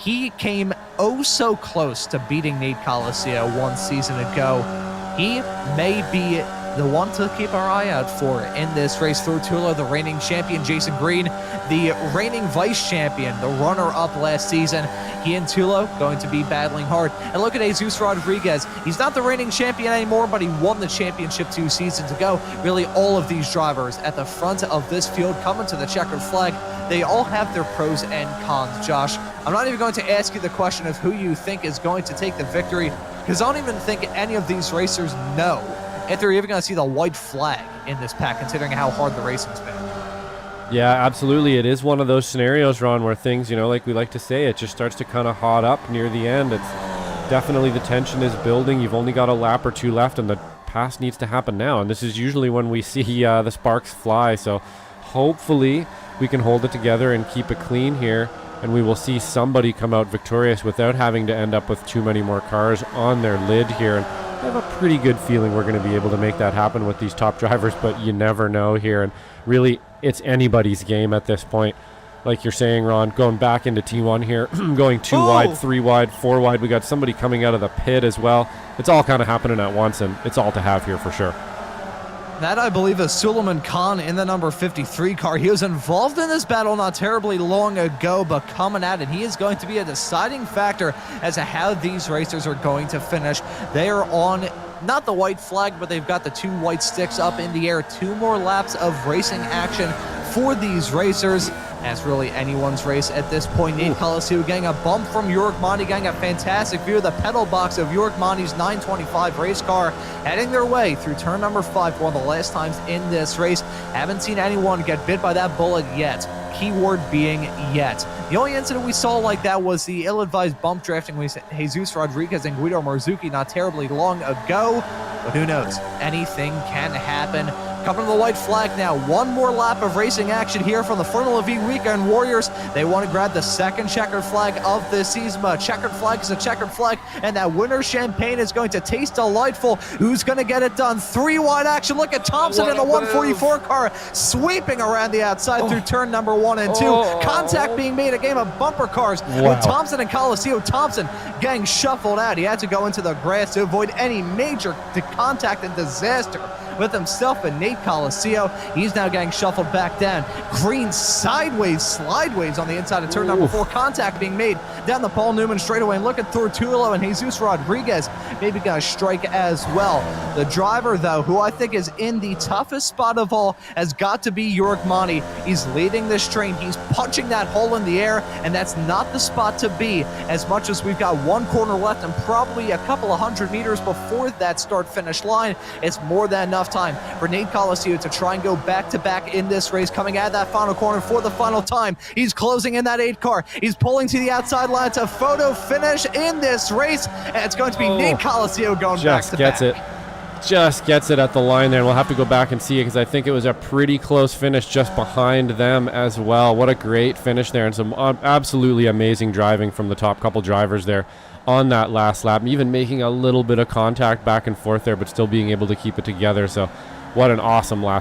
he came oh so close to beating Nate Colascio 1 season ago. He may be the one to keep our eye out for in this race. Tulo, the reigning champion, Jason Green, the reigning vice champion, the runner-up last season. He and Tulo going to be battling hard. And look at Jesus Rodriguez. He's not the reigning champion anymore, but he won the championship 2 seasons ago. Really, all of these drivers at the front of this field coming to the checkered flag, they all have their pros and cons, Josh. I'm not even going to ask you the question of who you think is going to take the victory, because I don't even think any of these racers know if they're even going to see the white flag in this pack, considering how hard the racing's been. Yeah, absolutely. It is one of those scenarios, Ron, where things, like we like to say, it just starts to kind of hot up near the end. It's definitely, the tension is building. You've only got a lap or 2 left, and the pass needs to happen now. And this is usually when we see the sparks fly. So hopefully we can hold it together and keep it clean here, and we will see somebody come out victorious without having to end up with too many more cars on their lid here. And I have a pretty good feeling we're going to be able to make that happen with these top drivers, but you never know here. And really, it's anybody's game at this point. Like you're saying, Ron, going back into T1 here, going 2 wide, 3 wide, 4 wide. We got somebody coming out of the pit as well. It's all kind of happening at once, and it's all to have here for sure. That, I believe, is Suleiman Khan in the number 53 car. He was involved in this battle not terribly long ago, but coming at it, he is going to be a deciding factor as to how these racers are going to finish. They are on not the white flag, but they've got the 2 white sticks up in the air. 2 more laps of racing action for these racers. As really anyone's race at this point. Nate Colascio getting a bump from York Monty, getting a fantastic view of the pedal box of York Monty's 925 race car, heading their way through turn number 5 for one of the last times in this race. Haven't seen anyone get bit by that bullet yet. Keyword being yet. The only incident we saw like that was the ill-advised bump drafting with Jesus Rodriguez and Guido Marzucchi not terribly long ago. But who knows? Anything can happen. Coming to the white flag now. 1 more lap of racing action here from the Formula V Weekend Warriors. They want to grab the 2nd checkered flag of this season. But a checkered flag is a checkered flag, and that winner's champagne is going to taste delightful. Who's going to get it done? 3 wide action. Look at Thompson in the 144 car sweeping around the outside through turn number 1 and 2. Contact being made, a game of bumper cars with Thompson and Colascio. Thompson getting shuffled out. He had to go into the grass to avoid any major contact and disaster with himself and Nate Colascio. He's now getting shuffled back down. Green sideways, slideways on the inside of turn number 4. Contact being made down the Paul Newman straightaway. And look at Tulo and Jesus Rodriguez maybe going to strike as well. The driver, though, who I think is in the toughest spot of all, has got to be York Monty. He's leading this train. He's punching that hole in the air, and that's not the spot to be, as much as we've got 1 corner left and probably a couple of 100 meters before that start-finish line. It's more than enough time for Nate Colascio to try and go back-to-back in this race, coming out of that final corner for the final time. He's closing in that 8 car. He's pulling to the outside line to photo finish in this race, and it's going to be Nate Colascio going back-to-back. Just gets it at the line there, and we'll have to go back and see it, because I think it was a pretty close finish just behind them as well. What a great finish there, and some absolutely amazing driving from the top couple drivers there on that last lap, even making a little bit of contact back and forth there, but still being able to keep it together. So what an awesome lap.